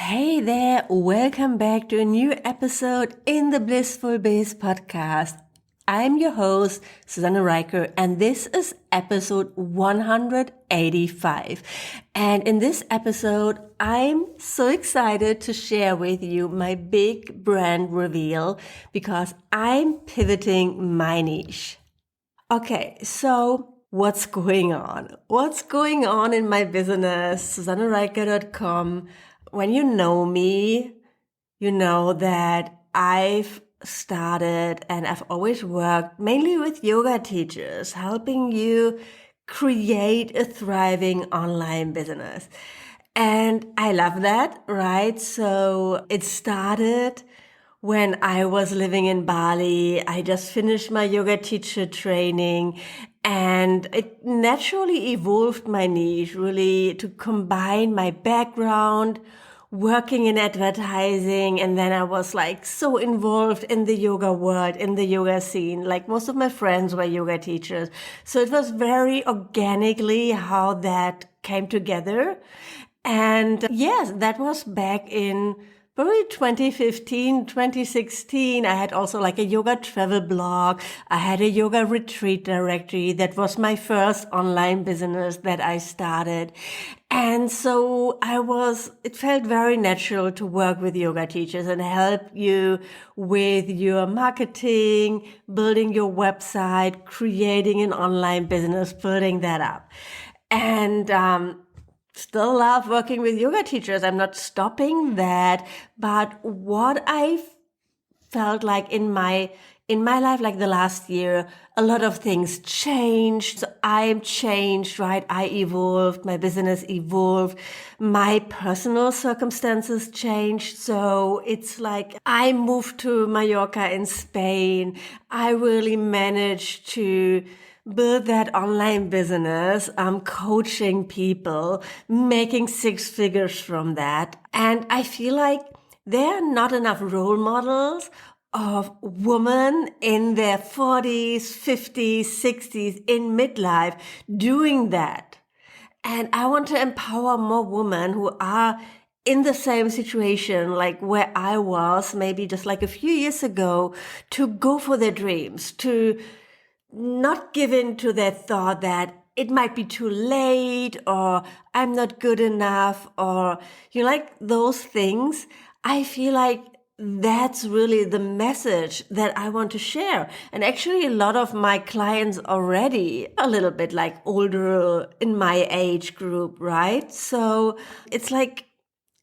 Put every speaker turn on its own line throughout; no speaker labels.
Hey there, welcome back to a new episode in the Blissful Biz podcast. I'm your host, Susanne Reicher, and this is episode 185. And in this episode, I'm so excited to share with you my big brand reveal because I'm pivoting my niche. Okay, so what's going on? What's going on in my business, SusanneReicher.com? When you know me, you know that I've started and I've always worked mainly with yoga teachers, helping you create a thriving online business. And I love that, right? So it started when I was living in Bali. I just finished my yoga teacher training and it naturally evolved my niche really to combine my background working in advertising, and then I was like so involved in the yoga world, in the yoga scene. Like most of my friends were yoga teachers. So it was very organically how that came together. And yes, that was back in probably 2015, 2016. I had also like a yoga travel blog. I had a yoga retreat directory. That was my first online business that I started. And so it felt very natural to work with yoga teachers and help you with your marketing, building your website, creating an online business, building that up. And, still love working with yoga teachers. I'm not stopping that. But what I felt like in my life, like the last year, a lot of things changed. So I'm changed, right? I evolved. My business evolved. My personal circumstances changed. So it's like I moved to Mallorca in Spain. I really managed to build that online business, coaching people, making six figures from that. And I feel like there are not enough role models of women in their 40s, 50s, 60s, in midlife doing that. And I want to empower more women who are in the same situation, like where I was maybe just like a few years ago, to go for their dreams, to not give in to that thought that it might be too late or I'm not good enough or like those things. I feel like that's really the message that I want to share. And actually a lot of my clients already a little bit like older in my age group, right? So it's like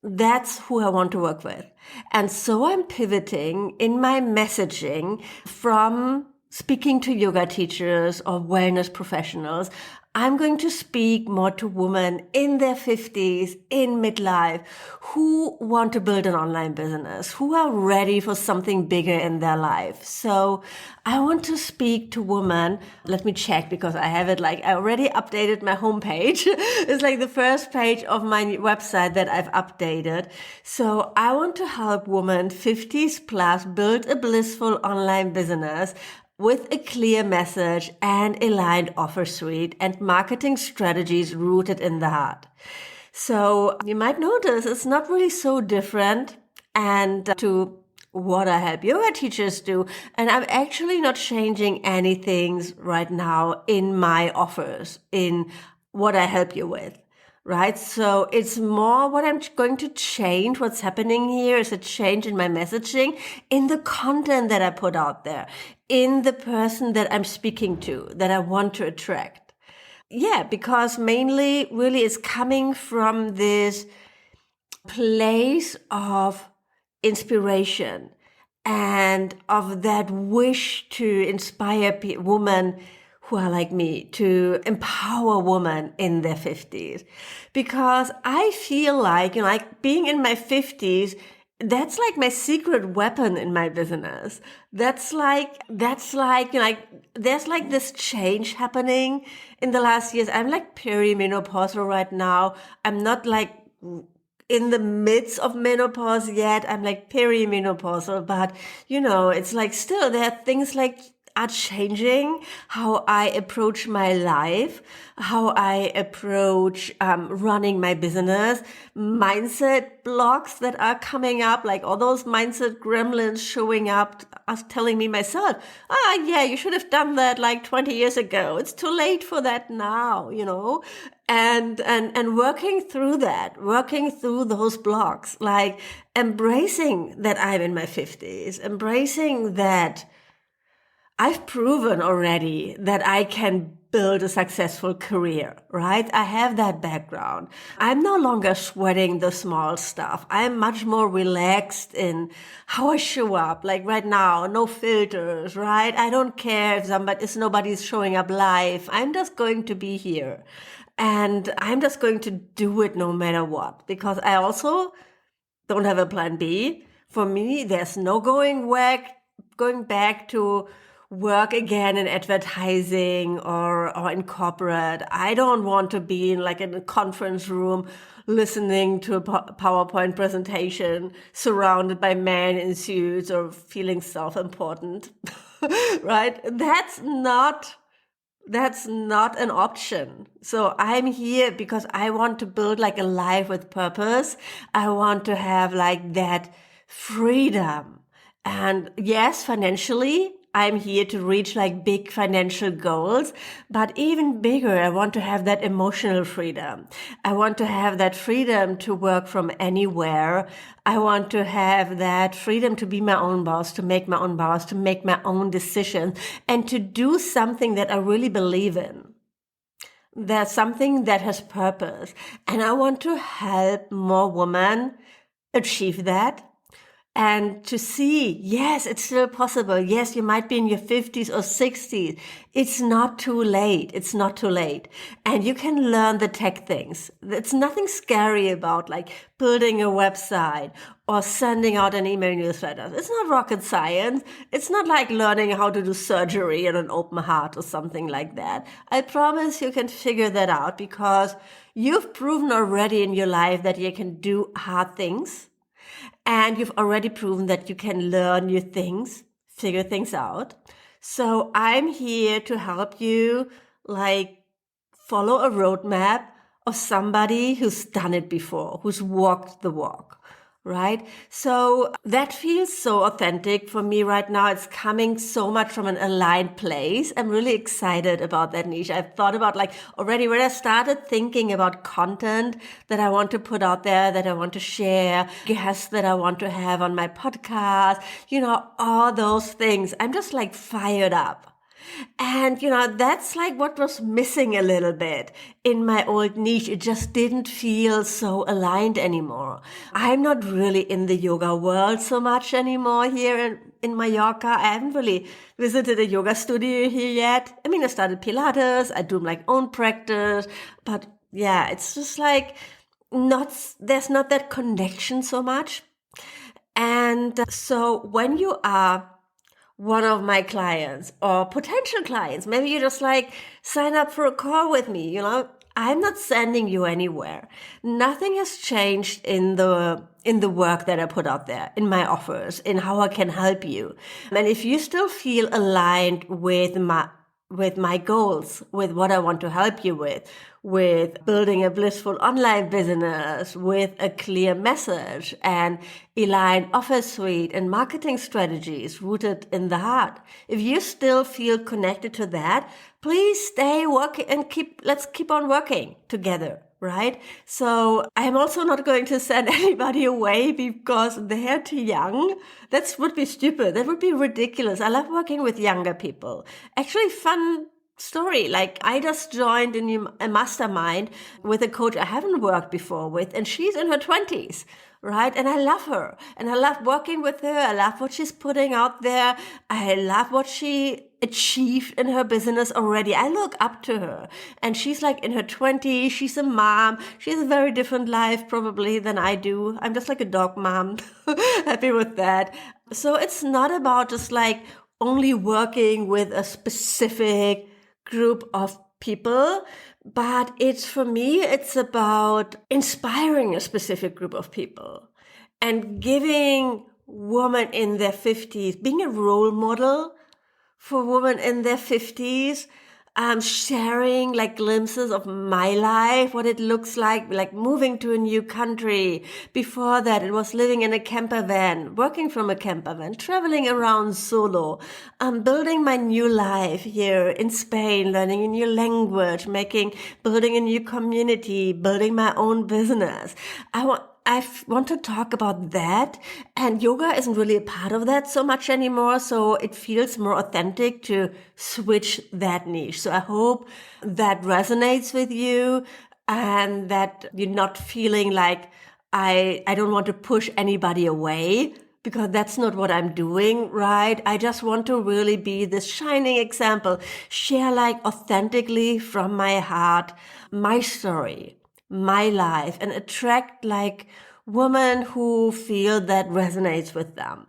that's who I want to work with. And so I'm pivoting in my messaging from speaking to yoga teachers or wellness professionals. I'm going to speak more to women in their 50s, in midlife, who want to build an online business, who are ready for something bigger in their life. So I want to speak to women. Let me check because I have it I already updated my homepage. It's like the first page of my website that I've updated. So I want to help women 50s plus build a blissful online business with a clear message and aligned offer suite and marketing strategies rooted in the heart. So you might notice it's not really so different and to what I help yoga teachers do. And I'm actually not changing anything right now in my offers, in what I help you with. Right? So it's more what I'm going to change. What's happening here is a change in my messaging, in the content that I put out there, in the person that I'm speaking to, that I want to attract. Yeah, because mainly really it's coming from this place of inspiration and of that wish to inspire women who are like me, to empower women in their 50s. Because I feel like, like being in my 50s, that's like my secret weapon in my business. That's like, there's like this change happening in the last years. I'm like perimenopausal right now. I'm not like in the midst of menopause yet. I'm like perimenopausal, but it's like still there are things like are changing how I approach my life, how I approach running my business, mindset blocks that are coming up, like all those mindset gremlins showing up, telling me myself, yeah, you should have done that like 20 years ago. It's too late for that now, and working through that, working through those blocks, like embracing that I'm in my 50s, embracing that I've proven already that I can build a successful career, right? I have that background. I'm no longer sweating the small stuff. I'm much more relaxed in how I show up. Like right now, no filters, right? I don't care if nobody's showing up live. I'm just going to be here. And I'm just going to do it no matter what, because I also don't have a plan B. For me, there's no going back to work again in advertising or in corporate. I don't want to be in a conference room listening to a PowerPoint presentation surrounded by men in suits or feeling self-important, right? That's not an option. So I'm here because I want to build a life with purpose. I want to have that freedom. And yes, financially, I'm here to reach big financial goals, but even bigger, I want to have that emotional freedom. I want to have that freedom to work from anywhere. I want to have that freedom to be my own boss, to make my own decisions, and to do something that I really believe in. That's something that has purpose. And I want to help more women achieve that. And to see, yes, it's still possible. Yes, you might be in your 50s or 60s. It's not too late. It's not too late. And you can learn the tech things. It's nothing scary about building a website or sending out an email newsletter. It's not rocket science. It's not like learning how to do surgery on an open heart or something like that. I promise you can figure that out, because you've proven already in your life that you can do hard things. And you've already proven that you can learn new things, figure things out. So I'm here to help you follow a roadmap of somebody who's done it before, who's walked the walk. Right? So that feels so authentic for me right now. It's coming so much from an aligned place. I'm really excited about that niche. I've thought about already when I started thinking about content that I want to put out there, that I want to share, guests that I want to have on my podcast, all those things. I'm just fired up. And, that's what was missing a little bit in my old niche. It just didn't feel so aligned anymore. I'm not really in the yoga world so much anymore here in Mallorca. I haven't really visited a yoga studio here yet. I mean, I started Pilates. I do my own practice. But yeah, it's just there's not that connection so much. And so when you are one of my clients or potential clients, maybe you just sign up for a call with me, I'm not sending you anywhere. Nothing has changed in the work that I put out there, in my offers, in how I can help you. And if you still feel aligned with my goals, with what I want to help you with building a blissful online business, with a clear message and aligned offer suite and marketing strategies rooted in the heart. If you still feel connected to that, please stay working and let's keep on working together. Right? So I'm also not going to send anybody away because they're too young. That would be stupid. That would be ridiculous. I love working with younger people. Actually, fun story. I just joined a mastermind with a coach I haven't worked before with, and she's in her 20s. Right? And I love her. And I love working with her. I love what she's putting out there. I love what she achieved in her business already. I look up to her. And she's in her 20s. She's a mom. She has a very different life probably than I do. I'm just a dog mom. Happy with that. So it's not about just only working with a specific group of people, but for me, it's about inspiring a specific group of people and giving women in their 50s, being a role model for women in their 50s, sharing like glimpses of my life, what it looks like moving to a new country. Before that, it was living in a camper van, working from a camper van, traveling around solo, building my new life here in Spain, learning a new language, building a new community, building my own business. I want to talk about that, and yoga isn't really a part of that so much anymore, so it feels more authentic to switch that niche. So I hope that resonates with you and that you're not feeling like I don't want to push anybody away, because that's not what I'm doing, right? I just want to really be this shining example, share like authentically from my heart, my story, my life, and attract like women who feel that resonates with them.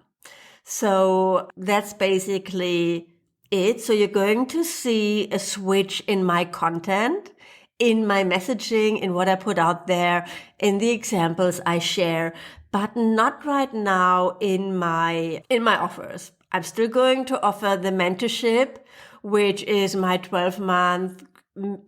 So that's basically it. So you're going to see a switch in my content, in my messaging, in what I put out there, in the examples I share, but not right now in my offers. I'm still going to offer the mentorship, which is my 12-month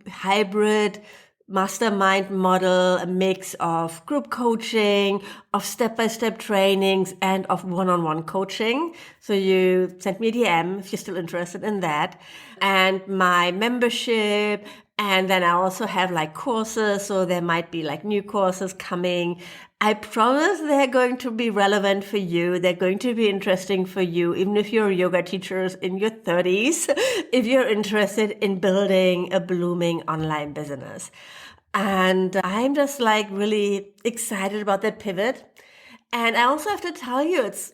hybrid mastermind model, a mix of group coaching, of step-by-step trainings, and of one-on-one coaching. So you send me a DM if you're still interested in that. And my membership. And then I also have like courses. So there might be like new courses coming. I promise they're going to be relevant for you. They're going to be interesting for you, even if you're yoga teachers in your 30s, if you're interested in building a blooming online business. And I'm just like really excited about that pivot. And I also have to tell you, it's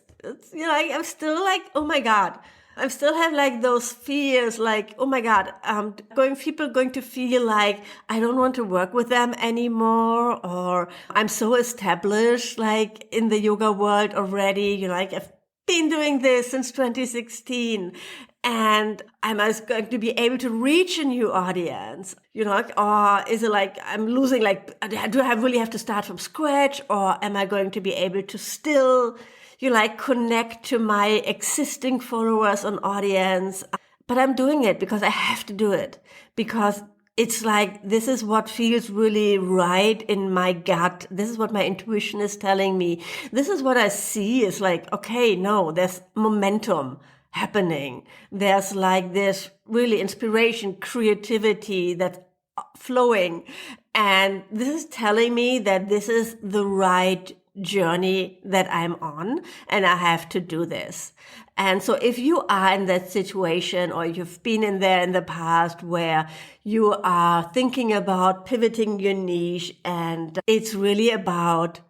I'm still like, oh my God. I still have like those fears, like, oh my God, people going to feel like I don't want to work with them anymore, or I'm so established like in the yoga world already, I've been doing this since 2016. And am I going to be able to reach a new audience? Or is it like I'm losing, like, do I really have to start from scratch? Or am I going to be able to still connect to my existing followers and audience? But I'm doing it because I have to do it, because it's like, this is what feels really right in my gut. This is what my intuition is telling me. This is what I see is like, okay, no, there's momentum happening. There's like this really inspiration, creativity that's flowing. And this is telling me that this is the right journey that I'm on, and I have to do this. And so if you are in that situation, or you've been in there in the past where you are thinking about pivoting your niche, and it's really about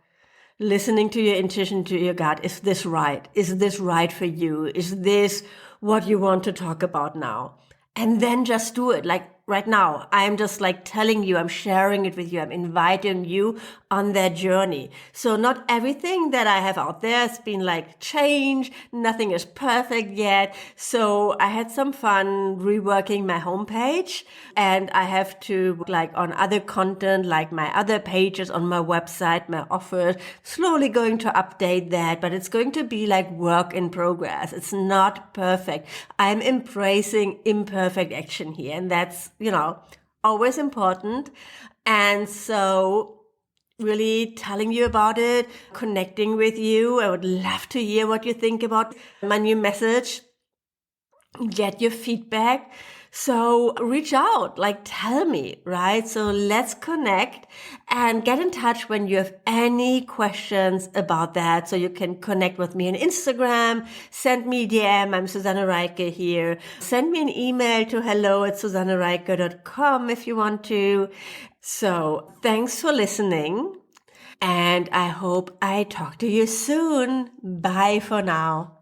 listening to your intuition, to your gut. Is this right? Is this right for you? Is this what you want to talk about now? And then just do it. Like right now, I'm just like telling you, I'm sharing it with you. I'm inviting you on that journey. So not everything that I have out there has been like changed. Nothing is perfect yet. So I had some fun reworking my homepage, and I have to like on other content, like my other pages on my website, my offers, slowly going to update that, but it's going to be like work in progress. It's not perfect. I'm embracing imperfect action here, and that's always important. And so really telling you about it, connecting with you. I would love to hear what you think about my new message, get your feedback. So reach out, like tell me, right? So let's connect and get in touch when you have any questions about that. So you can connect with me on Instagram, send me a DM. I'm Susanne Reike here. Send me an email to hello@susannereike.com if you want to. So thanks for listening, and I hope I talk to you soon. Bye for now.